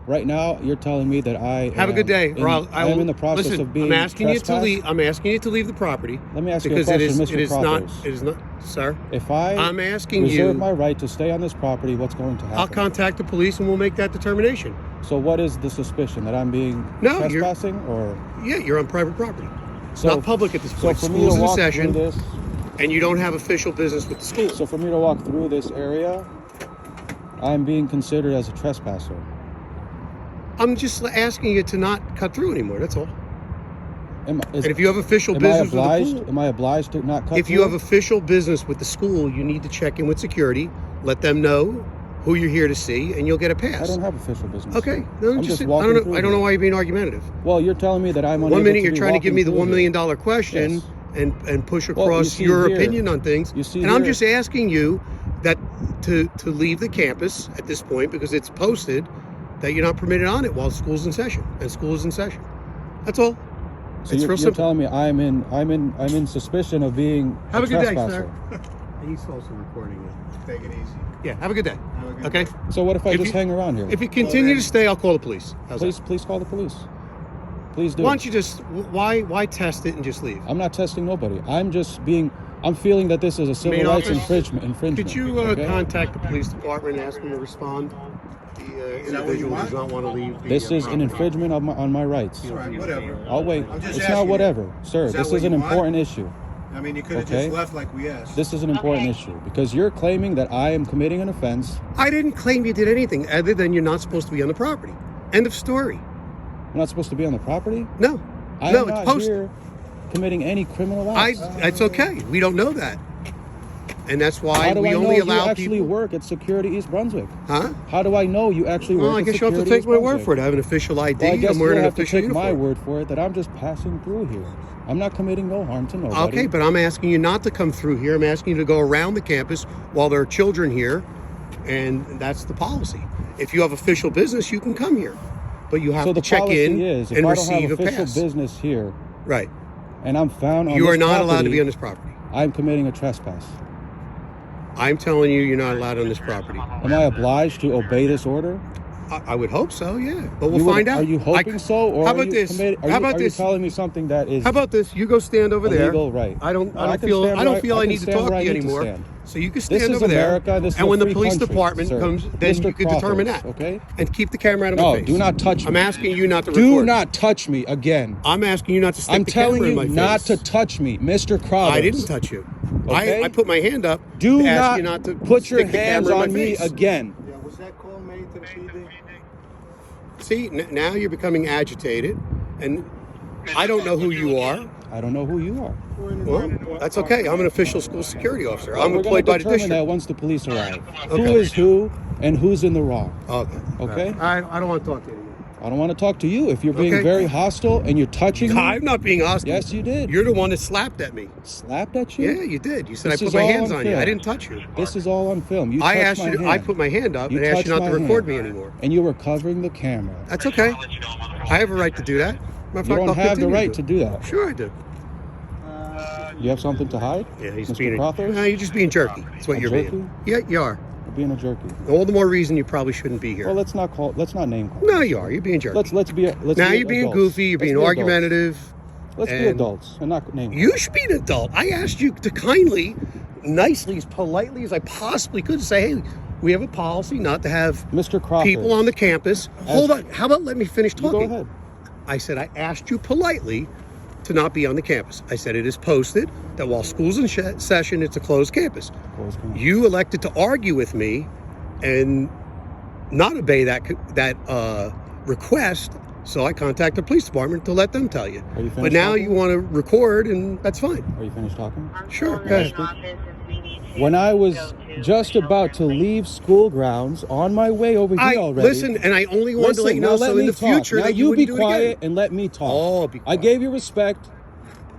Right now, you're telling me that I have a good day. I am in the process listen, of being I'm asking you to trespassed. leave. I'm asking you to leave the property. Let me ask you a because question, it is Mr. not. Crothers. It is not, sir. If I'm asking reserve you, my right to stay on this property, what's going to happen? I'll contact the police and we'll make that determination. So what is the suspicion that I'm being trespassing, or? Yeah, you're on private property. It's So, not public at this point. So for me to School's in walk session, through this, and you don't have official business with the school. so for me to walk through this area, I'm being considered as a trespasser. I'm just asking you to not cut through anymore. That's all. And if you have official am business I with the school, am I obliged to not cut if through? you have official business with the school, you need to check in with security, let them know who you're here to see, and you'll get a pass. I don't have official business. Okay, no, I don't know why you're being argumentative. Well, you're telling me that I'm unable 1 minute to you're be trying to give me the $1 million here. question, Yes. and push Well, across you see your here- opinion on things. you see and I'm here- just asking you that to leave the campus at this point because it's posted that you're not permitted on it while school's in session, and school is in session. That's all. So it's you're real simple. telling me I'm in suspicion of being Have a good day, trespasser. sir. He's also recording it. Take it easy. Yeah, have a good day. Have a good Okay. day. So what if I If just you- hang around here? If you continue to stay, I'll call the police. How's that? Please call the police. Please do. Why don't you just why test it and just leave? I'm not testing nobody. I'm feeling that this is a civil Main rights office? infringement. Could you okay? contact the police department and ask them to respond? The that what you individual want? does not want to leave. This is an property. infringement on my rights. All right, whatever. I'll wait. I'm just It's asking not you. whatever, sir. Is that This what is an you want? important issue. I mean, you could have Okay. just left like we asked. This is an important issue because you're claiming that I am committing an offense. I didn't claim you did anything other than you're not supposed to be on the property. End of story. I'm not supposed to be on the property. No. I'm No, not it's posted. here committing any criminal acts. It's okay. We don't know that. And that's why How do we I know only you allow actually people. work at Security East Brunswick? Huh? How do I know you actually work Well, I at guess you have to Security take East my word Brunswick? for it. I have an official ID. Well, I guess I'm wearing you an have to official take my uniform. word for it that I'm just passing through here. I'm not committing no harm to nobody. Okay, but I'm asking you not to come through here. I'm asking you to go around the campus while there are children here, and that's the policy. If you have official business, you can come here, but you have So to the check policy in is, if and I don't receive have a official pass. business here, Right. and I'm found on You this are not allowed to property, be on this property. I'm committing a trespass. I'm telling you, you're not allowed on this property. Am I obliged to obey this order? I would hope so, yeah. But we'll You would- find out. Are you hoping so, or how are about you this? committed- How about are this? you telling me something that is How about this? You go stand over there. illegal? Right. I don't can feel stand I don't where feel I can need to stand talk where to I you need to anymore. stand. So you can This stand is over there. America. This is and a when the free police country, department sir. comes, then Mr. you can determine Crothers, that. okay? And keep the camera out of No, my face. do not touch me. I'm asking you not to Do record. not touch me again. I'm asking you not to stick I'm the telling camera you in my not face. to touch me, Mr. Crothers. I didn't touch you. Okay? I put my hand up Do to ask not, you not to put your stick the hands camera in on my me face. again. Yeah, was that call made to the TV? See, now you're becoming agitated, and I don't know who you are. I don't know who you are. Well, that's okay. I'm an official school security officer. Well, I'm we're employed gonna by the determine district. that once the police arrive. Okay. Who is who and who's in the wrong. Okay. Okay? I don't want to talk to you anymore. I don't want to talk to you if you're being Okay. very hostile and you're touching me. I'm not being hostile. Yes, you did. You're the one that slapped at me. Slapped at you? Yeah, you did. You said This I is put my all hands on on you. film. I didn't touch you. This is all on film. You I touched asked my you. hand. I put my hand up You and asked you touched not to my record hand. me anymore. And you were covering the camera. That's okay. I have a right to do that. Matter of You fact, don't I'll have the continue right to do that. Sure, I do. You have something to hide? Yeah, he's Mr. being. Crothers? No, you're just being jerky. That's what I'm you're jerky? being. Yeah, you are. You're being a jerky. All the more reason you probably shouldn't be here. Well, let's not name call. No, you are. You're being jerky. Let's be now be you're being adults. goofy. You're Let's being be adults. argumentative. Let's be and adults and not name call. You should be an adult. I asked you to kindly, nicely, as politely as I possibly could say, hey, we have a policy not to have Mr. Crothers. people on the campus. Hold on. How about let me finish You talking? go ahead. I said I asked you politely to not be on the campus. I said it is posted that while school's in session, it's a closed campus. Closed campus. You elected to argue with me and not obey that request, so I contacted the police department to let them tell you. Are you finished But now talking? you want to record, and that's fine. Are you finished talking? Sure, go ahead. When I was just about to leave school grounds on my way over here already. Listen, and I only wanted to let you know, now so let in me the talk. future Now that you be wouldn't do it quiet again. and let me talk. Oh, be I quiet. gave you respect.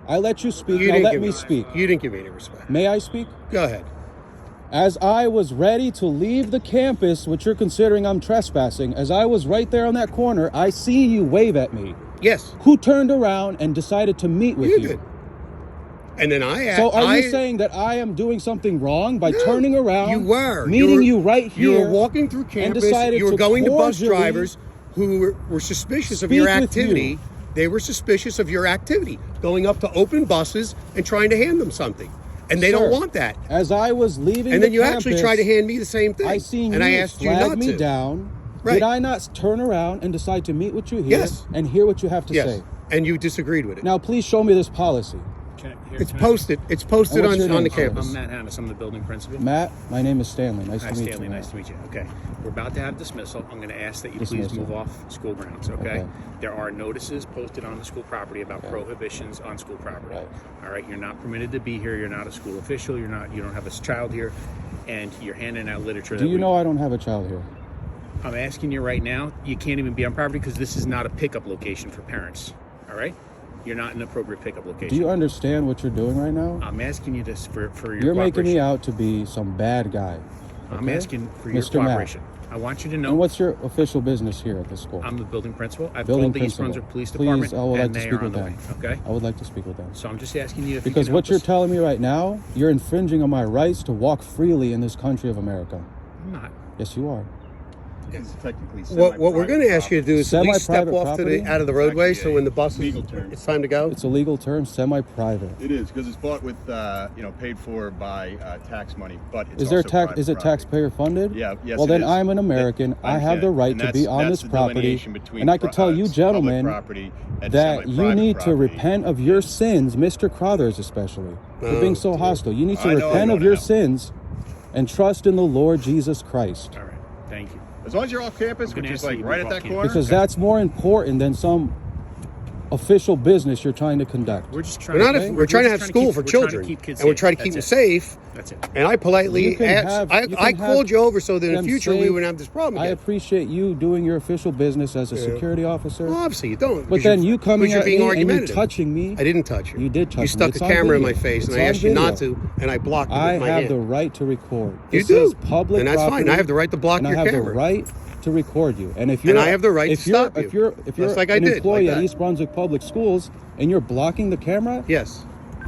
I let you speak. You Now didn't let give me speak. You didn't give me any respect. May I speak? Go ahead. As I was ready to leave the campus, which you're considering I'm trespassing, as I was right there on that corner, I see you wave at me. Yes, Who turned around and decided to meet with you you? did. And then I asked. So are you saying that I am doing something wrong by No, turning around, you were meeting you right here, You were walking through campus. decided You were to going to bus cordially- drivers. who were suspicious of Speak your with activity. you. They were suspicious of your activity, going up to open buses and trying to hand them something. And they don't Sir, want that. As I was leaving And the then you campus, actually tried to hand me the same thing. I seen and you I asked you flag not me to. down. Right. Did I not turn around and decide to meet with you here Yes. and hear what you have to Yes. say? And you disagreed with it. Now, please show me this policy. It's posted. It's posted And what's on your the name, sir? campus. I'm Matt Hannes. I'm the building principal. Matt, my name is Stanley. Nice Hi, to meet Stanley. you. Nice to meet you. Okay. We're about to have dismissal. I'm going to ask that you please Dismissal. move off school grounds, okay? Okay. There are notices posted on the school property about prohibitions on school property. Right. All right, you're not permitted to be here. You're not a school official. You don't have a child here, and you're handing out literature. Do you know I don't have a child here? I'm asking you right now. You can't even be on property because this is not a pickup location for parents. All right? You're not an appropriate pickup location. Do you understand what you're doing right now? I'm asking you this for your You're making me cooperation. out to be some bad guy. I'm okay? asking for your Mr. Matt. cooperation. I want you to know. And what's your official business here at the school? I'm the building principal. I've Building called the East principal. Brunswick Police Please, Department, I would like and to they speak are on with the them. way. Okay. I would like to speak with them. So I'm just asking you if Because you can what help you're us. telling me right now, you're infringing on my rights to walk freely in this country of America. I'm not. Yes, you are. It's technically What we're going to ask you to do is at least step Semi-private off property? out of the roadway, Actually, so when the bus legal term. it's time to go. It's a legal term, semi-private. It is because it's bought with, paid for by tax money, but it's Is there also tax? private Is it property. taxpayer funded? Yeah, yes, Well, it then is. I'm an American. I I have the understand. right And to be on that's this the property, delineation between and I could tell you, public gentlemen, property and that you semi-private need to property. repent of your sins, Mr. Crothers especially, for being so hostile. You need to I know repent I of know your now. sins and trust in the Lord Jesus Christ. All right. Thank you. As long as you're off campus, I'm which gonna is ask like you to right move at off that campus. corner. Because that's more important than some official business you're trying to conduct. We're just trying. We're not. to, We're trying to have just school keep- for we're trying to children, keep kids and we're safe. trying to keep them That's it. safe. That's it. And I politely You can asked. have- I you can called have you over so that in the them future we safe. wouldn't have this problem I again. appreciate you doing your official business as a security officer. Well, obviously you don't. But because then you're- you coming because you're at being me and you argumentative. touching me. I didn't touch you. You did touch me. You stuck It's a on camera in my video. face, It's and I on asked you not video. to, and I blocked it I with my have hand. the right to record. You This do, is public and that's property, fine. I have the right to block and your I have camera. the right to record you. And if you're, And I have the right if to you're, stop you. If you're Just like I an did, employee like at that. East Brunswick Public Schools and you're blocking the camera, Yes,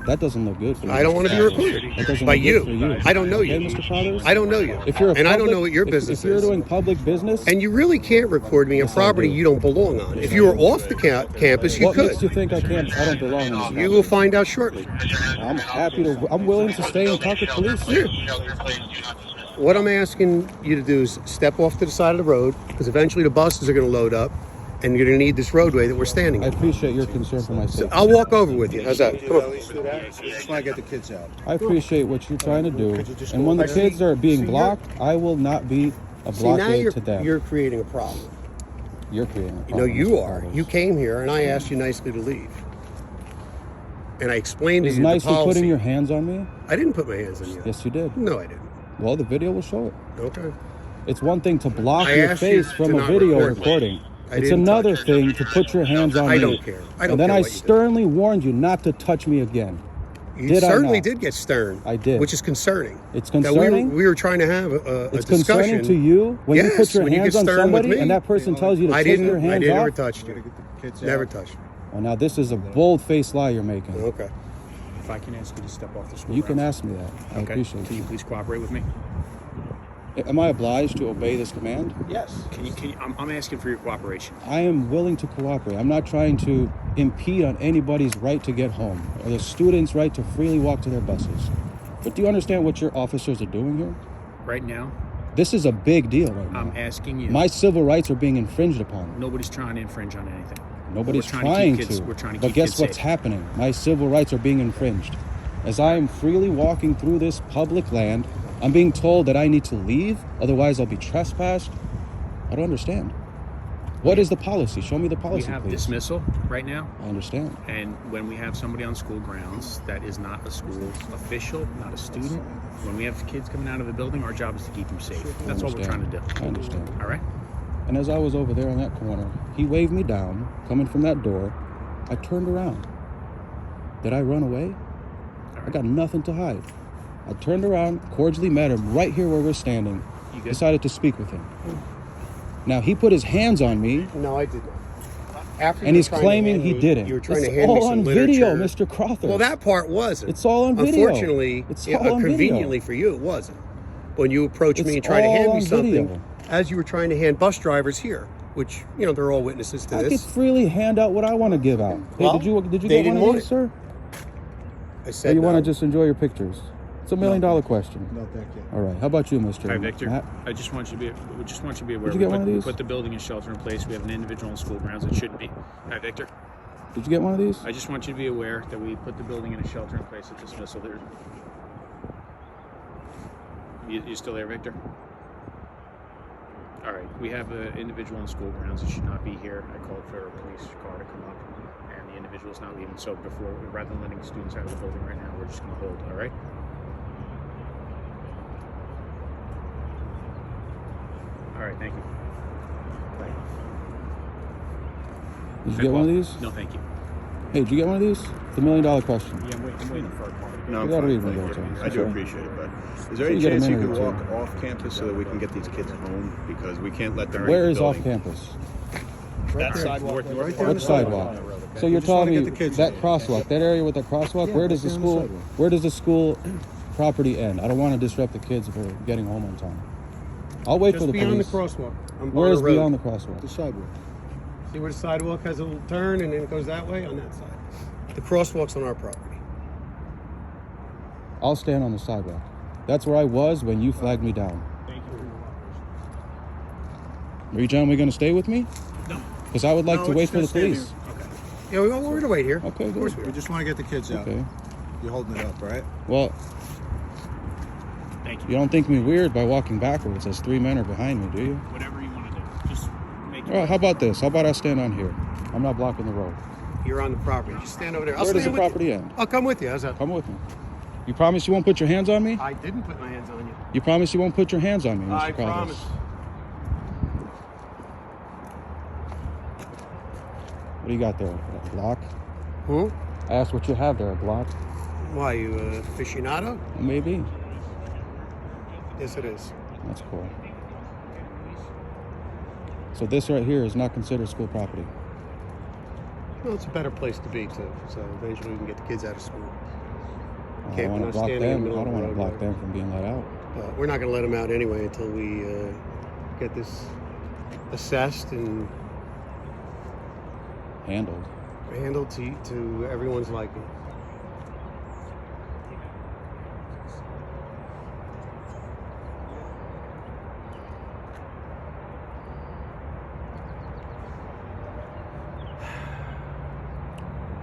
that doesn't look good for you. I don't want to be recorded That doesn't by look good for you. I don't know Okay, you. Mr. Crothers? I don't know you. If you're a and I don't public- know what your if- business if you're is. doing public business, And you really can't record me on I property do. you don't belong on. If you were off the campus, you what makes you could. think I don't belong in this? You will find out shortly. I'm willing to stay and talk to police. What I'm asking you to do is step off to the side of the road, because eventually the buses are going to load up, and you're going to need this roadway that we're standing I on. appreciate your concern for my safety. I'll walk over with you. How's that? Come on. Just want to get the kids out. I appreciate what you're trying to do. And when the kids are being blocked, I will not be a See, now blockade to them. you're creating a problem. You're creating a No, problem. you Mr. are. Crothers. You came here, and I asked you nicely to leave. And I explained to It's you nice the you policy. putting your hands on me. I didn't put my hands on you. Yes, you did. No, I didn't. Well, the video will show it. Okay. It's one thing to block I your asked you face to from a not video record me. recording. I It's didn't another touch thing to put your hands on I me. don't care. I don't And then care I what you do. sternly warned you not to touch me again. You Did I certainly not? did get stern. I did. Which is concerning. It's That concerning. we were trying to have a It's discussion. concerning to you when you Yes, put your when you hands get on stern with somebody me. and that person tells you to I take didn't. your I hands didn't off. ever touch you. Never touched you. Well, now this is a bold-faced lie you're making. Okay. If I can ask you to step off the school You can grounds. ask me that. I Okay. appreciate Can you it. please cooperate with me? Am I obliged to obey this command? Yes. I'm asking for your cooperation. I am willing to cooperate. I'm not trying to impede on anybody's right to get home or the students' right to freely walk to their buses. But do you understand what your officers are doing here? Right now, This is a big deal right now. I'm asking you. My civil rights are being infringed upon. Nobody's trying to infringe on anything. Nobody's We're trying to trying keep to. kids- we're trying to But keep guess kids what's safe. happening? My civil rights are being infringed. As I am freely walking through this public land, I'm being told that I need to leave, otherwise I'll be trespassed. I don't understand. What is the policy? Show me the We policy, have please. dismissal right now, I understand. and when we have somebody on school grounds that is not a school official, not a student, when we have kids coming out of the building, our job is to keep them safe. That's all we're trying to do. I understand. All right? And as I was over there in that corner, he waved me down, coming from that door. I turned around. Did I run away? I got nothing to hide. I turned around, cordially met him right here where we're standing. You good? Decided to speak with him. Now, he put his hands on me, No, I did not. After you and were he's trying to claiming hand he me- didn't. You were trying It's to hand me all some on literature. video, Mr. Crothers. Well, that part wasn't. It's all on video. Unfortunately, It's all on conveniently video. for you, it wasn't. When you approached me It's and tried to all hand me on something, video. as you were trying to hand bus drivers here, which, you know, they're all witnesses to I this. could freely hand out what I want to give out. Hey, Well, did you they get one didn't of want these, it. sir? I Or said you no. want to just enjoy your pictures? It's $1 million question. No, thank you. All right. How about you, Mr. All right, Victor. Matt? I just want you to be. We just want you to be aware. Did you get one of We these? put the building and shelter in place. We have an individual on school grounds. It shouldn't be. All right, Victor. Did you get one of these? I just want you to be aware that we put the building in a shelter in place at dismissal. There. You still there, Victor? All right. We have an individual on school grounds. It should not be here. I called for a police car to come up, and the individual is not leaving. So before, rather than letting students out of the building right now, we're just going to hold. All right. All right. Thank you. Bye. Did you get one of these? No, thank you. Hey, did you get one of these? It's $1 million question. Yeah, I'm waiting for a call. No, You I'm gotta fine, read one thank of those, you. James. I do Okay. appreciate it, but is there So any you get a chance you minute could or walk two. off campus so that we can get these kids home? Because we can't let them Where in is the off building. campus? That sidewalk. Right there. What sidewalk? So you're just wanna telling me get the kids that in. crosswalk, that area with the crosswalk, Yeah, where does the right there on the school, sidewalk. where does the school property end? I don't want to disrupt the kids if we're getting home on time. I'll wait for Just the beyond police. the crosswalk. On Where is Barter Road. beyond the crosswalk? The sidewalk. See where the sidewalk has a little turn and then it goes that way? On that side. The crosswalk's on our property. I'll stand on the sidewalk. That's where I was when you flagged me down. Thank you. Are you gentlemen going to stay with me? No. Because I would like No, to we're wait just for the gonna stand police. Okay. Yeah, we're going to wait here. Okay, Of course good. we We are. just want to get the kids out. Okay. You're holding it up, right? Well, Thank you you. don't think me weird by walking backwards as 3 men are behind me, do you? Whatever you want to do. Just make it. All right, how about this? How about I stand on here? I'm not blocking the road. You're on the property. Just stand over there. I'll Where does stand the with property you. end? I'll come with you. How's that? Come with me. You promise you won't put your hands on me? I didn't put my hands on you. You promise you won't put your hands on me, Mr. I Carlos? promise. What do you got there? A Glock? Hmm? I asked what you have there, a Glock? Why, you aficionado? Maybe. Yes, it is. That's cool. So this right here is not considered school property. Well, it's a better place to be, too. So eventually we can get the kids out of school. I Okay, don't we're want not to block standing in the them. middle I of don't the want to block road. them from being let out. But we're not going to let them out anyway until we get this assessed and Handled. handled to everyone's liking.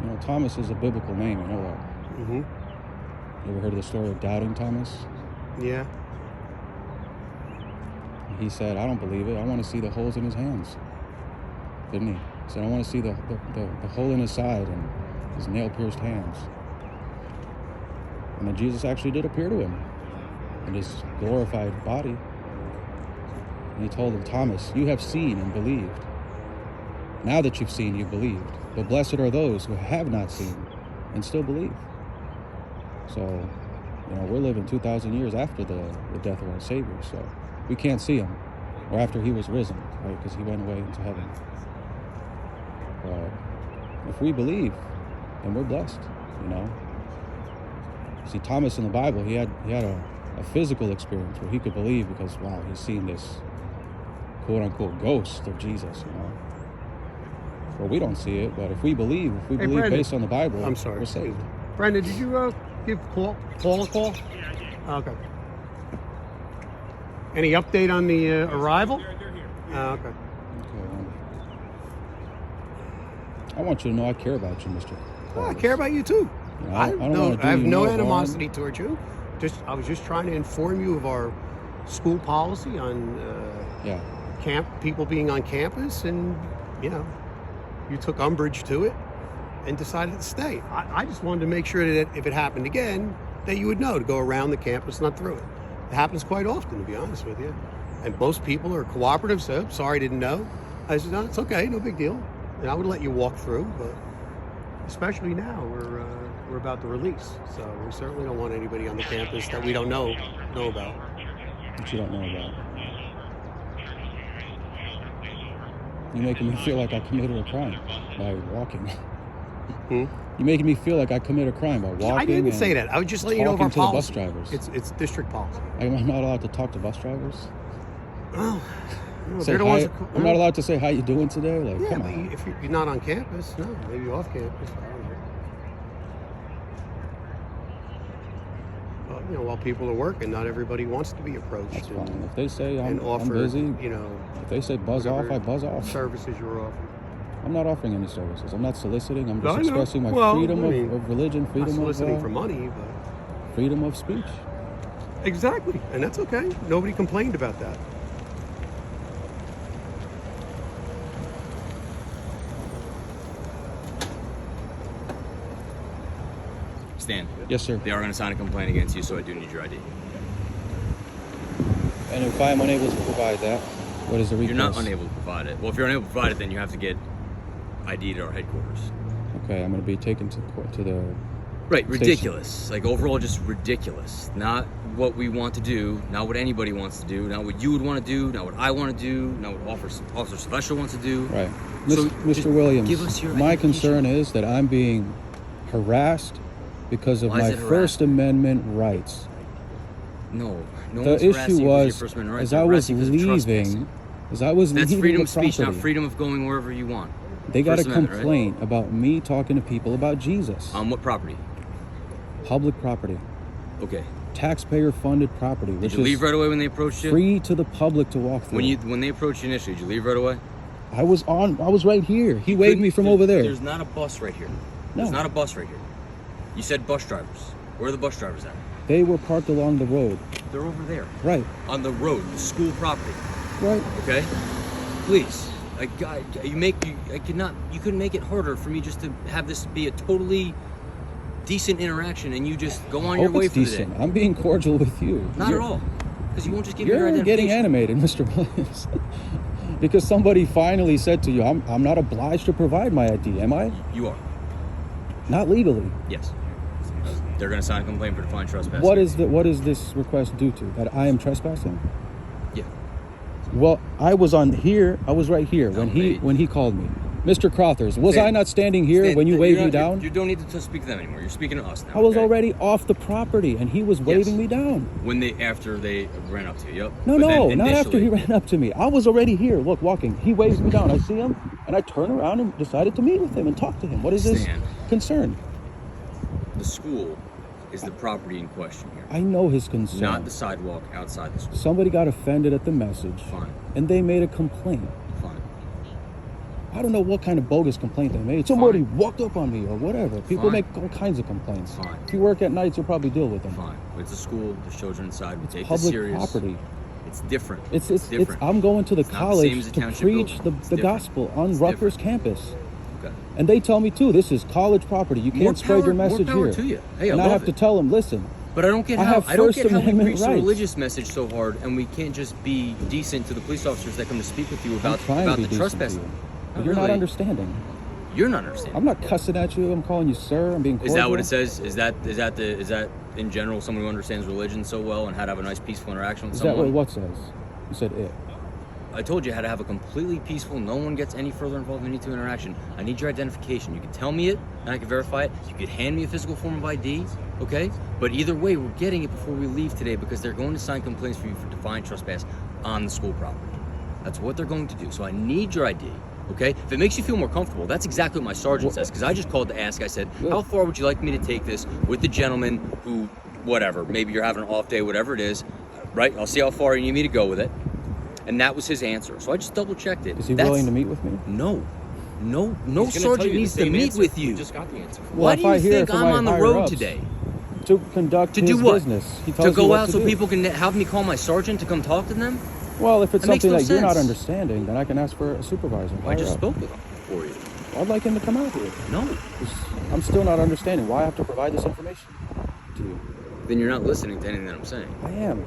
You know, Thomas is a biblical name. You know that. Mm-hmm. You ever heard of the story of doubting Thomas? Yeah. He said, I don't believe it. I want to see the holes in his hands. Didn't he? He said, I want to see the hole in his side and his nail-pierced hands. And then Jesus actually did appear to him in his glorified body. And he told him, Thomas, you have seen and believed. Now that you've seen, you've believed. But blessed are those who have not seen and still believe. So, you know, we're living 2,000 years after the death of our Savior. So we can't see him. Or after he was risen, right? Because he went away into heaven. But if we believe, then we're blessed, you know? See, Thomas in the Bible, he had a physical experience where he could believe because, wow, he's seen this quote-unquote ghost of Jesus, you know? Well, we don't see it, but if we believe Brandon, based on the Bible, I'm sorry. we're saved. Brandon, did you give Paul a call? Yeah, I did. Okay. Any update on the arrival? They're here. Okay. Okay, I want you to know I care about you, Mr. Well, I care about you too. You know, I don't wanna do have you no harm. animosity towards you. I was just trying to inform you of our school policy on Yeah. people being on campus, and you know, you took umbrage to it and decided to stay. I just wanted to make sure that if it happened again, that you would know to go around the campus, not through it. It happens quite often, to be honest with you. And most people are cooperative, so sorry, didn't know. I said, no, it's okay, no big deal. And I would let you walk through, but especially now, we're about to release. So we certainly don't want anybody on the campus that we don't know about. That you don't know about. You're making me feel like I committed a crime by walking. You're making me feel like I committed a crime by walking. I didn't and say that. I was just letting you know of our talking to the bus policy. drivers. It's district policy. Am I not allowed to talk to bus drivers? Well, Well, Say they're the hi. ones that I'm not allowed to say how you doing today. Like, Yeah, come but on. if you're not on campus, no, maybe off campus. I don't know. Well, you know, while people are working, not everybody wants to be approached. That's and, fine. If they say and I'm offered, busy, you know, if they say buzz off, whatever I buzz off. services you're offering. I'm not offering any services. I'm not soliciting. I'm No, just I know. expressing my Well, freedom I mean, of religion, Not freedom soliciting of for money, but freedom of speech. exactly, and that's okay. Nobody complained about that. Stan, Yes, sir. they are going to sign a complaint against you, so I do need your ID. And if I am unable to provide that, what is the recourse? You're not unable to provide it. Well, if you're unable to provide it, then you have to get ID'd at our headquarters. Okay, I'm going to be taken to court to the. Right, Station. ridiculous. Like, overall, just ridiculous. Not what we want to do, not what anybody wants to do, not what you would want to do, not what I want to do, not what Officer Special wants to do. Right, So Mr. Williams. give us your my identification. concern is that I'm being harassed because of Why is my it harassed? First Amendment rights. No The one's issue harassing you because was, your First Amendment rights. as They're I was harassing you because of trespassing. leaving, as I was That's leaving freedom the of speech, not property, freedom of going wherever you want. They got a First Amendment, right? complaint about me talking to people about Jesus. On what property? Public property, Okay. taxpayer-funded property, Did which you is leave right away when they approached you? free to the public to walk through. When they approached you initially, did you leave right away? I was right here. He waved me from over there. There's not a bus right here. There's No. not a bus right here. You said bus drivers. Where are the bus drivers at? They were parked along the road. They're over there. Right, On the road, the school property. right. Okay? Please. You couldn't make it harder for me just to have this be a totally decent interaction and you just go on your Hope way it's for the decent. day. I'm being cordial with you. Not at all. Because you won't just give me your You're identification. getting animated, Mr. Williams. Because somebody finally said to you, I'm not obliged to provide my ID, am I? You are. Not legally. Yes. They're going to sign a complaint for defiant trespass. What is this request due to? That I am trespassing? Yeah. Well, I was right here when he called me. Mr. Crothers, was Stan, I not standing here Stan, when you you're waved not- me down? You don't need to speak to them anymore. You're speaking to us now. I was okay? already off the property and he was waving me down. After they ran up to you. Yep. No, But then not after he initially- ran up to me. I was already here, look, walking. He waves me down. I see him and I turn around and decided to meet with him and talk to him. What is this Stan. concern? The school is the property in question here, I know his concern. not the sidewalk outside the school. Somebody got offended at the message Fine. and they made a complaint. Fine. I don't know what kind of bogus complaint they made. Somebody Fine. walked up on me or whatever. People Fine. make all kinds of complaints. Fine. If you work at nights, you'll probably deal with them. Fine. But it's a school. There's children inside. We It's take this public serious. property. It's different. It's different. I'm going to the It's not the same as college a to township preach building. It's the different. gospel on It's Rutgers different. campus. Okay. And they tell me too, this is college property. You can't spread your message more power here. to you. Hey, and I I love have it. to tell them, listen, But I don't get I how have I don't First get how we Amendment preach the rights. religious message so hard, and we can't just be decent to the police officers that come to speak with you I'm about trying to be the decent to trespassing. you. But you're not really. understanding. You're not understanding. I'm not cussing at you. I'm calling you sir. I'm being cordial. Is that what it says? Is that in general someone who understands religion so well and how to have a nice peaceful interaction with Is that someone? what says? You said it. I told you how to have a completely peaceful, no one gets any further involved in any two interaction. I need your identification. You can tell me it and I can verify it. You could hand me a physical form of ID, okay? But either way, we're getting it before we leave today because they're going to sign complaints for you for defiant trespass on the school property. That's what they're going to do. So I need your ID, okay? If it makes you feel more comfortable, that's exactly what my sergeant says, because I just called to ask. I said, how far would you like me to take this with the gentleman who, whatever, maybe you're having an off day, whatever it is, right? I'll see how far you need me to go with it. And that was his answer. So I just double checked it. Is he willing to meet with me? No He's gonna tell sergeant you the needs to same meet answer. with you. You just got the answer. Well, Why if do I you hear think it from I'm my on the higher road ups. today? To conduct To his do what? business. He To tells you go what out to so do. people can have me call my sergeant to come talk to them? Well, if it's That makes something no that you're not sense. understanding, then I can ask for a supervisor. I higher just up. spoke with him for you. I'd like him to come out here. No. 'Cause I'm still not understanding why I have to provide this information to you. Then you're not listening to anything that I'm saying. I am.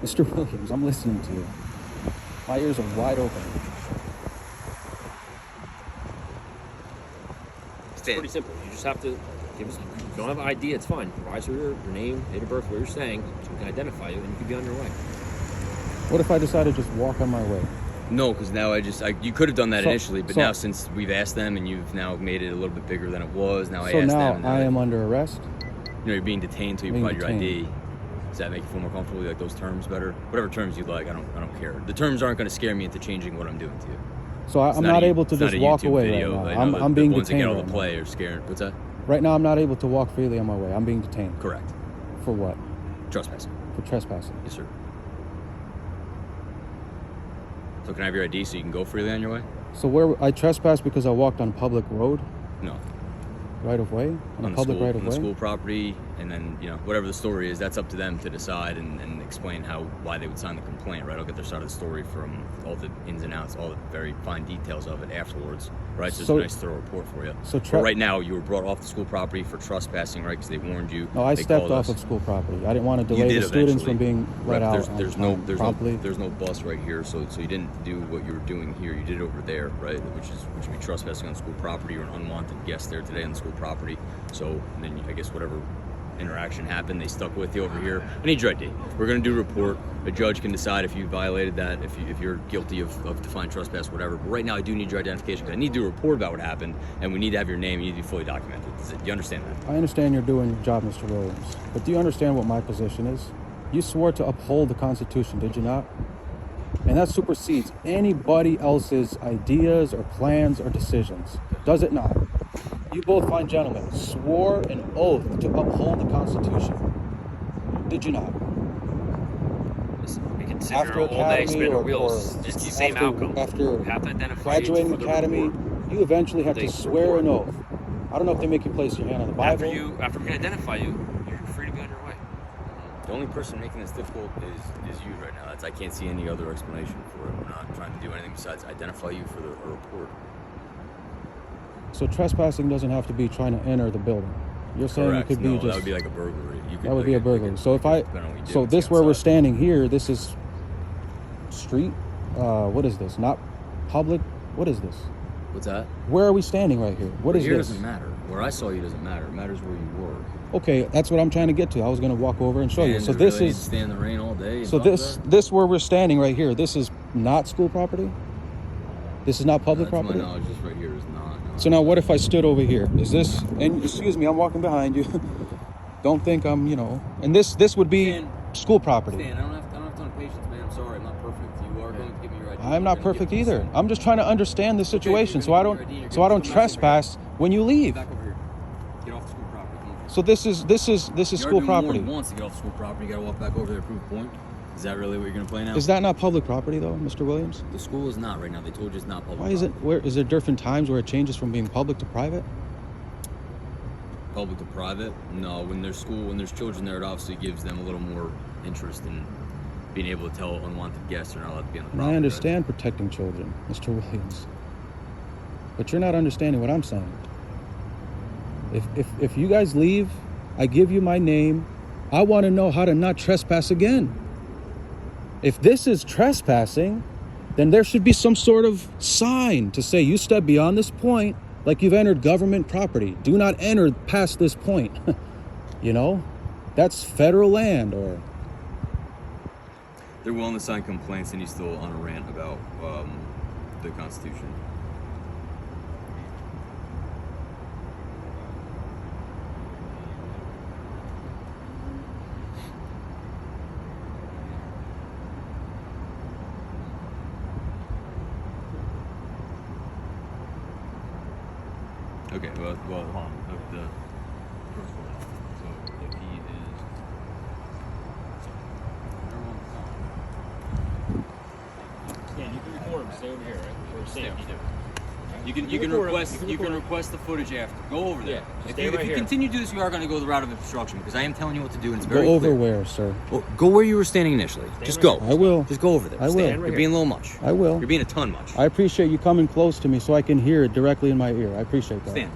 Mr. Williams, I'm listening to you. My ears are wide open. It's pretty simple. You just have to give us. If you don't have an ID, it's fine. Provide us your name, date of birth, where you're staying, so we can identify you, and you can be on your way. What if I decide to just walk on my way? No, because now you could have done that So- initially, but so- now since we've asked them and you've now made it a little bit bigger than it was, now I So asked now them. And I am under arrest. you're being detained until you Being provide your ID. Does that make you feel more comfortable? You like those terms better? Whatever terms you like, I don't care. The terms aren't going to scare me into changing what I'm doing to you. So I'm not able to just walk away video. right now. I'm being detained. The ones that get all right the play are scared. What's that? Right now, I'm not able to walk freely on my way. I'm being detained. Correct. For what? Trespassing. For trespassing. Yes, sir. So can I have your ID so you can go freely on your way? So where I trespassed because I walked on public road? No. Right of way? On a public right of way? On the school property, and then, whatever the story is, that's up to them to decide and explain why they would sign the complaint, right? I'll get their side of the story from all the ins and outs, all the very fine details of it afterwards, right? So it's a nice thorough report for you. So right now, you were brought off the school property for trespassing, right? Because they warned you. No, I stepped off of school property. I didn't want to delay the students from being let out. There's no bus right here, so you didn't do what you were doing here. You did it over there, right? Which would be trespassing on school property. You're an unwanted guest there today on the school property. So then I guess whatever interaction happened, they stuck with you over here. I need your ID. We're going to do a report. A judge can decide if you violated that, if you're guilty of defiant trespass, whatever. But right now, I do need your identification because I need to do a report about what happened, and we need to have your name. You need to be fully documented. Do you understand that? I understand you're doing your job, Mr. Williams. But do you understand what my position is? You swore to uphold the Constitution, did you not? And that supersedes anybody else's ideas or plans or decisions. Does it not? You both fine gentlemen swore an oath to uphold the Constitution. Did you not? Listen, we can sit here all day spinning our wheels. Just the same outcome. After We have to identify graduating you for the academy, report. you eventually have to swear an oath. I don't know if they make you place your hand on the Bible. After we can identify you, you're free to be on your way. The only person making this difficult is you right now. I can't see any other explanation for it. We're not trying to do anything besides identify you for the report. So trespassing doesn't have to be trying to enter the building. You're saying Correct. it could be that just... would be like a burglary. That would be a burglary. So if I... So this where we're standing here, this is street? What is this? Not public? What is this? What's that? Where are we standing right here? What is here this? Doesn't matter. Where I saw you doesn't matter. It matters where you were. Okay, that's what I'm trying to get to. I was going to walk over and show you. So this is... Stay in the rain all day. So this where we're standing right here, this is not school property? This is not public property? To my knowledge, this right here is not. No. So now what if I stood over here? Is this... And excuse me, I'm walking behind you. Don't think I'm, And this would be school property. Stan, I don't have a ton of patience, man. I'm sorry. I'm not perfect. You are going to give me your ID. I'm not perfect either. I'm just trying to understand the situation so I don't trespass when you leave. Back over here. Get off the school property. Come on. So this is school property. You wants to get off school property. You got to walk back over there to prove a point. Is that really what you're going to play now? Is that not public property though, Mr. Williams? The school is not right now. They told you it's not public. Why is it? Where is there different times where it changes from being public to private? Public to private? No. When there's children there, it obviously gives them a little more interest in being able to tell unwanted guests they're not allowed to be on the property. I understand protecting children, Mr. Williams. But you're not understanding what I'm saying. If you guys leave, I give you my name. I want to know how to not trespass again. If this is trespassing, then there should be some sort of sign to say you step beyond this point like you've entered government property. Do not enter past this point. That's federal land or... They're willing to sign complaints and he's still on a rant about the Constitution. Okay, well, hold on. The first one. So if he is... Yeah, you can record him. Stay over here, right? For safety. You can request the footage after. Go over there. Yeah, If you continue to do this, you are going to go the route of obstruction because I am telling you what to do and it's very Go over clear. where, sir? Well, go where you were standing initially. Just go. I will. Just go over there. I will. You're being a little much. I will. You're being a ton much. I appreciate you coming close to me so I can hear it directly in my ear. I appreciate that. Stand.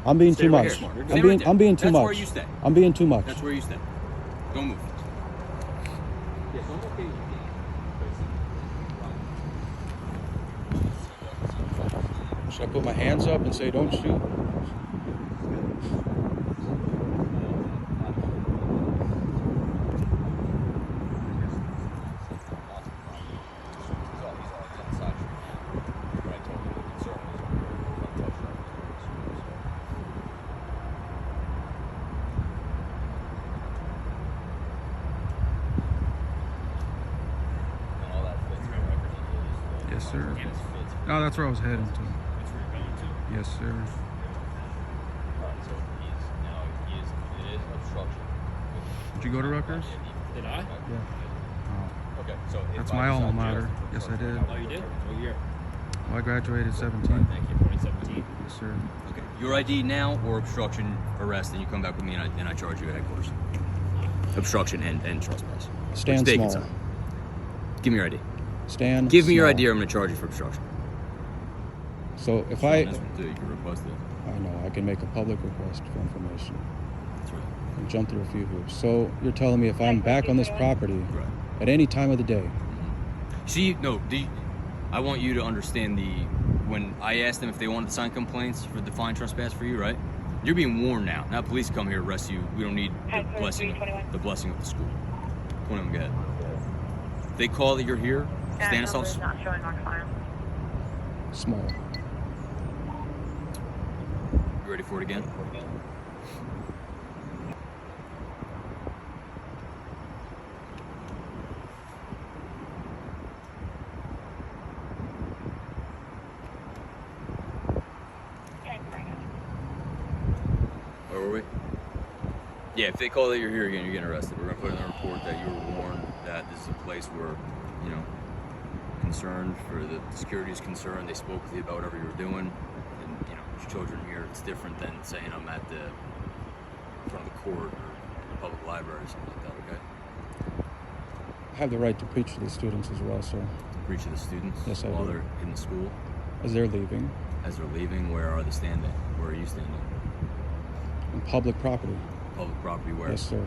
I'm being Stay too right much. here. I'm being too That's much. where you stay. I'm being too much. That's where you stay. Don't move. Yes, I'm okay. Should I put my hands up and say don't shoot? sir. No, that's where I was heading to. That's where you're going to? Yes, sir. Alright, so it is obstruction. Did you go to Rutgers? Did I? Yeah. Oh, Okay, so that's my alma mater. Yes, I did. Oh, you did? What year? Well, I graduated 17. Thank you, 2017. Yes, sir. Okay. Your ID now or obstruction, arrest, and you come back with me and I charge you at headquarters. Obstruction and trespass. Stand Which they can small. sign. Give me your ID. Stand Give me your small. ID or I'm going to charge you for obstruction. So if On I... this one too, you can request it. I know, I can make a public request for information That's right. and jump through a few hoops. So you're telling me if I'm back on this property Right. at any time of the day, See, no, I want you to understand when I asked them if they wanted to sign complaints for defined trespass for you, right? You're being warned now. Now police come here, arrest you. We don't need the blessing of the school. 21, go ahead. If they call that you're here, stand aside. Not showing on file. small. You ready for it again? Where were we? Yeah, if they call that you're here again, you're getting arrested. We're gonna put in a report that you were warned that this is a place where, concerned for the security is concerned. They spoke with you about whatever you were doing, and there's children here. It's different than saying I'm at the front of the court or the public library or something like that. Okay? I have the right to preach to the students as well, sir. To preach to the students Yes, I while do. they're in the school. As they're leaving As they're leaving, where are they standing? Where are you standing? on public property. Public property where? Yes, sir.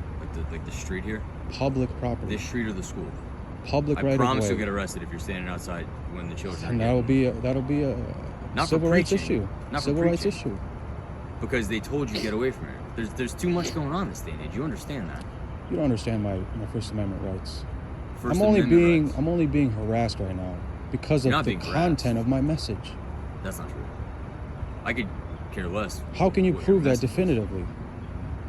Like the street here? Public property. This street or the school? Public I right promise of you'll way. get arrested if you're standing outside when the children are And getting- that'll be a Not for civil rights preaching. issue. Not for Civil rights preaching. issue. because they told you to get away from here. There's too much going on this day and age. You understand that? You don't understand my First Amendment rights. First I'm only Amendment rights. being harassed right now because You're of not the being content harassed. of my message. That's not true. I could care less. How can you what prove your that message is. definitively?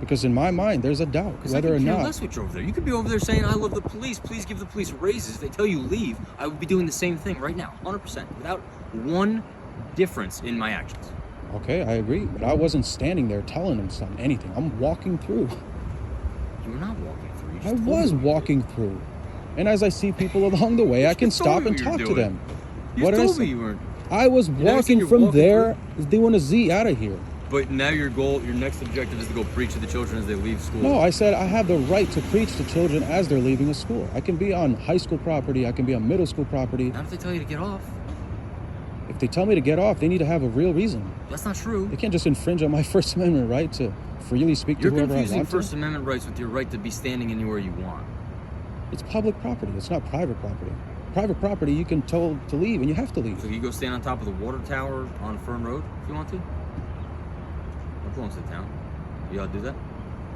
Because in my mind, there's a doubt Because whether I or could care not. less what you're over there. You could be over there saying, I love the police. Please give the police raises. If they tell you leave, I would be doing the same thing right now, 100%, without one difference in my actions. Okay, I agree, but I wasn't standing there telling them something, anything. I'm walking through. You were not walking through. You I just told was me you were. walking through. And as I see people along the way, I can just told stop me and what you were talk to doing. them. You What just did I told me say? you weren't. I was never said walking you're from walking there, doing a Z out of here. But now your next objective is to go preach to the children as they leave school. No, I said I have the right to preach to children as they're leaving a school. I can be on high school property. I can be on middle school property. Not if they tell you to get off. If they tell me to get off, they need to have a real reason. That's not true. They can't just infringe on my First Amendment right to freely speak to You're whoever I confusing want First to. Amendment rights with your right to be standing anywhere you want. It's public property. It's not private property. Private property, you can tell to leave, and you have to leave. So you go stand on top of the water tower on Fern Road if you want to. That belongs to the town. You ought to do that.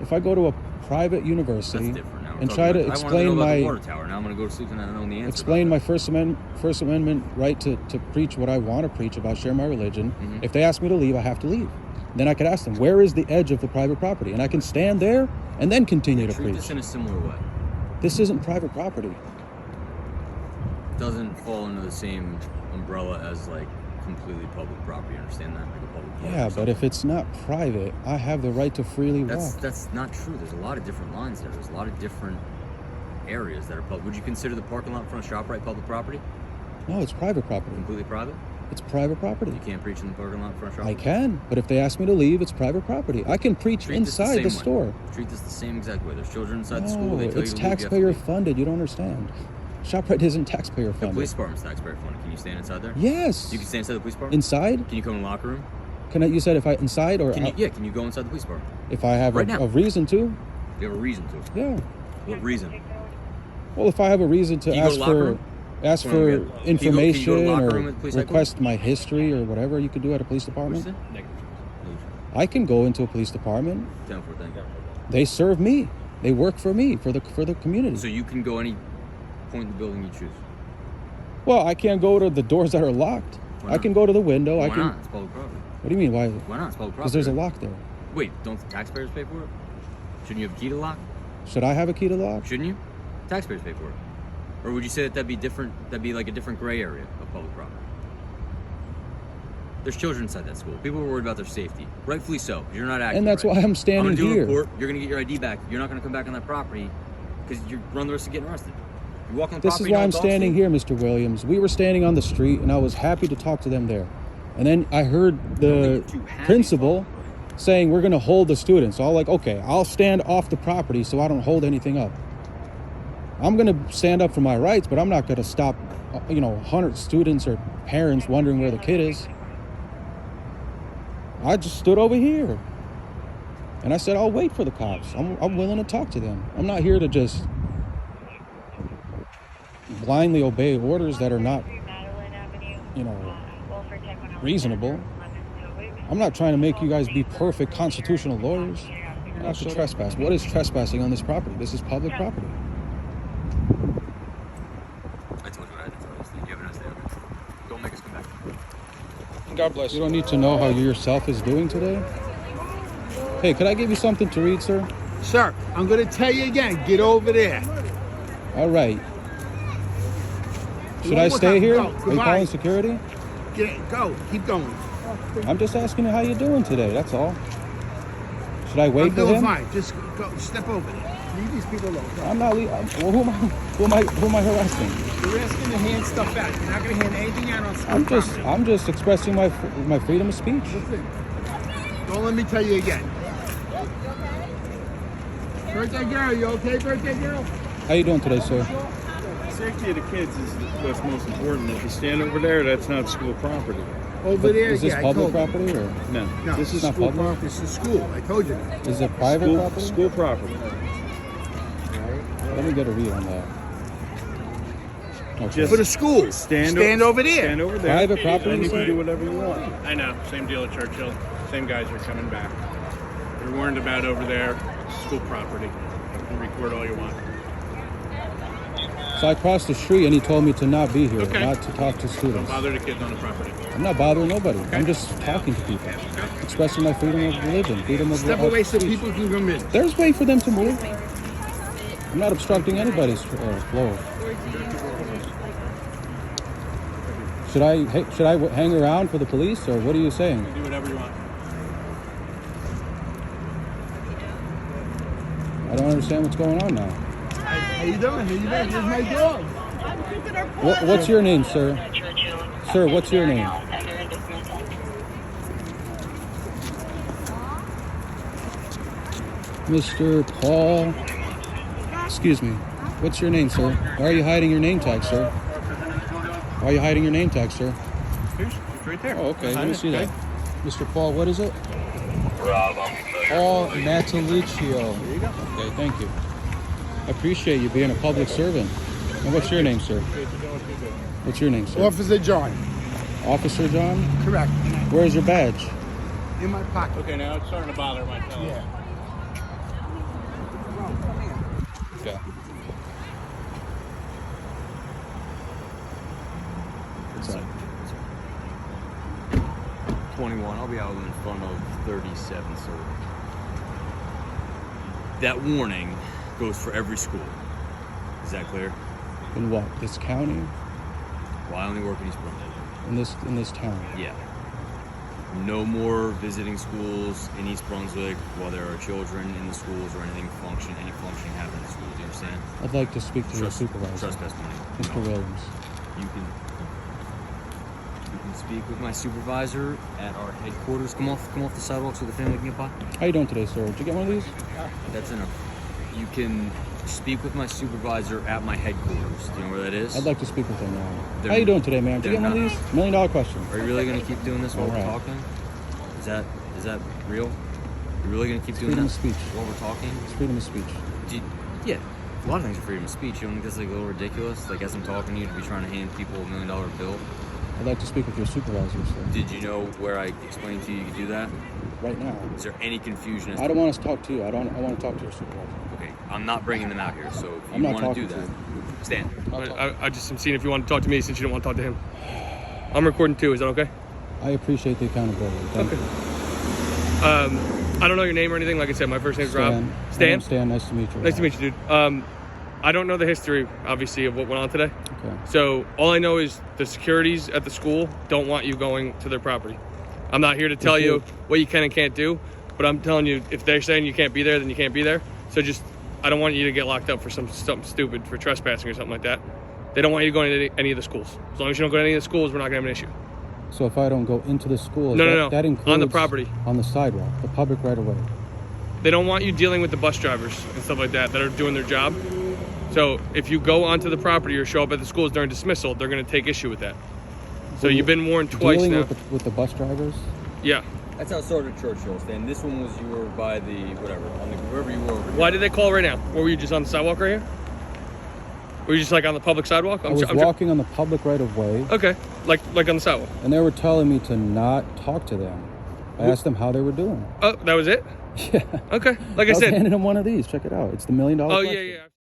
If I go to a private university That's different. Now we're and talking try to about- I wanted explain know about the my water tower. Now I'm going to go to sleep and I don't know the answer. explain about my First Amendment right to preach what I want to preach about, share my religion. Mhm. If they ask me to leave, I have to leave. Then I could ask them, where is the edge of the private property? And I can stand there and then continue it. to Treat preach. this in a similar way. This isn't private property. It doesn't fall under the same umbrella as like completely public property. You understand that? Like a public park or Yeah, but something. if it's not private, I have the right to freely walk. That's not true. There's a lot of different lines there. There's a lot of different areas that are public. Would you consider the parking lot in front of ShopRite public property? No, it's private property. Completely private? It's private property. You can't preach in the parking lot in front of ShopRite? I can, but if they ask me to leave, it's private property. I can preach Treat this the inside the same way. store. Treat this the same exact way. There's children inside the school. No, They tell it's you to leave, you have to taxpayer leave. funded. You don't understand. ShopRite isn't taxpayer The funded. police department's taxpayer funded. Can you stand inside there? Yes. You can stand inside the police department? Inside? Can you come in the locker room? Can I? You said if I inside or Can you, out- yeah, can you go inside the police department? if I have Right now. a reason to? You have a reason to. Yeah. What reason? Well, if I have a reason to Can you go ask to locker for room? ask Wanna get- for can you go to information locker or room at the police request my history or whatever you could do at a police What's department, that? I can go into a police department. 10-4, thank you. They serve me. They work for me for the community. So you can go any point in the building you choose. Well, I can't go to the doors that are locked. Why I not? can go to the window. Why I can. not? It's public property. What do you mean? Why? Why not? It's public property. Because there's a lock there. Wait, don't the taxpayers pay for it? Shouldn't you have a key to the lock? Should I have a key to the lock? Shouldn't you? Taxpayers pay for it. Or would you say that'd be different? That'd be like a different gray area of public property. There's children inside that school. People are worried about their safety, rightfully so. You're not acting. And that's right. why I'm standing I'm gonna do here. a report. You're gonna get your ID back. You're not gonna come back on that property because you run the risk of getting arrested. You walk on the This property. is why no I'm dogs standing do? here, Mr. Williams. We were standing on the street, and I was happy to talk to them there. And then I heard the think you're too happy principal saying we're going to hold the students. So I'm like, okay, I'll stand off the property so I don't hold anything up. I'm going to stand up for my rights, but I'm not going to stop, 100 students or parents wondering where the kid is. I just stood over here. And I said, I'll wait for the cops. I'm willing to talk to them. I'm not here to just blindly obey orders that are not, reasonable. I'm not trying to make you guys be perfect constitutional lawyers. Not to trespass. What is trespassing on this property? This is public property. I told you what I had to tell you. You have a nice day. Okay? Don't make us come back. God bless you. You don't need to know how you yourself is doing today? Hey, could I give you something to read, sir? Sir, I'm going to tell you again. Get over there. All right. Should One I more stay time. here? Go. Are you Goodbye. calling security? Go. Keep going. I'm just asking you how you're doing today. That's all. Should I wait I'm for doing him? fine. Just go. Step over there. Leave these people alone. Go. I'm not. Well, who am I harassing? You're asking to hand stuff back. You're not going to hand anything out on school property. I'm just expressing my freedom of speech. Listen. Don't let me tell you again. Birthday girl, you okay, birthday girl? How you doing today, sir? Safety of the kids is what's most important. If you stand over there, that's not school property. Over there, Is this yeah, I public told you. property or No, No, this is not school public? property. This is school. I told you that. is it private School, property? school property. Let me get a read on that. Okay. Just For the school. stand over there. Stand over there. Private property, And you sir? can do whatever you want. I know. Same deal at Churchill. Same guys are coming back. You're warned about over there. School property. You can record all you want. So I crossed the street and he told me to not be here, Okay. not to talk to Don't students. bother the kids on the property. I'm not bothering nobody. I'm just talking to people, expressing my freedom of religion, freedom of Step away so speech. people can come in. There's way for them to move. I'm not obstructing anybody's flow. Should I hang around for the police, or what are you saying? Do whatever you want. I don't understand what's going on now. How you doing? Here's my dog. What's your name, sir? Sir, what's your name? Mr. Paul. Excuse me. What's your name, sir? Why are you hiding your name tag, sir? Why are you hiding your name tag, sir? Here's right there. Oh, okay. Let me see that. Mr. Paul, what is it? Paul Natalicio. There you go. Okay, thank you. I appreciate you being a public servant. And what's your name, sir? What's your name, sir? Officer John. Officer John? Correct. Where's your badge? In my pocket. Okay, now it's starting to bother my fellow. Yeah. Okay. What's up? 21. I'll be out in front of 37, so that warning goes for every school. Is that clear? In what? This county? Well, I only work in East Brunswick. In this town? Yeah. No more visiting schools in East Brunswick while there are children in the schools or any functioning happening in the schools. Do you understand? I'd like to speak to your supervisor, Trespass money. Mr. Williams. You can speak with my supervisor at our headquarters. Come off the sidewalk so the family can get by. How you doing today, sir? Did you get one of these? That's enough. You can speak with my supervisor at my headquarters. Do you know where that is? I'd like to speak with him now. They're- How you doing today, ma'am? Did you they're get one of not- these? $1 million question. Are you really gonna keep doing this while All we're right. talking? Is that real? You're really gonna keep doing Freedom of this speech. while we're talking? It's freedom of speech. Yeah, a lot of things are freedom of speech. You don't think that's like a little ridiculous? Like as I'm talking to you, to be trying to hand people $1 million bill. I'd like to speak with your supervisor, sir. Did you know where I explained to you you could do that? Right now. Is there any confusion? I don't want us to talk to you. I want to talk to your supervisor. Okay, I'm not bringing them out here. So if I'm you not want to do talking that, to you. stand. I just am seeing if you want to talk to me since you don't want to talk to him. I'm recording too. Is that okay? I appreciate the accountability. Thank you. I don't know your name or anything. Like I said, my first name's Rob. My name's Stan? Stan. Nice to meet you. Nice to meet you, dude. I don't know the history, obviously, of what went on today. Okay. So all I know is the securities at the school don't want you going to their property. I'm not here to tell you what you can and can't do, but I'm telling you, if they're saying you can't be there, then you can't be there. So I don't want you to get locked up for something stupid, for trespassing or something like that. They don't want you to go into any of the schools. As long as you don't go to any of the schools, we're not going to have an issue. So if I don't go into the schools, No. that includes on the property, on the sidewalk, the public right of way. They don't want you dealing with the bus drivers and stuff like that are doing their job. So if you go onto the property or show up at the schools during dismissal, they're going to take issue with that. So you've been warned twice Dealing now. with the bus drivers? Yeah. That's how Sergeant Churchill was saying. This one was you were by the whatever, on the wherever you were over here. Why did they call right now? Or were you just on the sidewalk right here? Were you just like on the public sidewalk? I was walking on the public right of way. Okay, like on the sidewalk. And they were telling me to not talk to them. I asked them how they were doing. Oh, that was it? Yeah. Okay, like I was said. handing them one of these. Check it out. It's the $1 million Oh, question. yeah.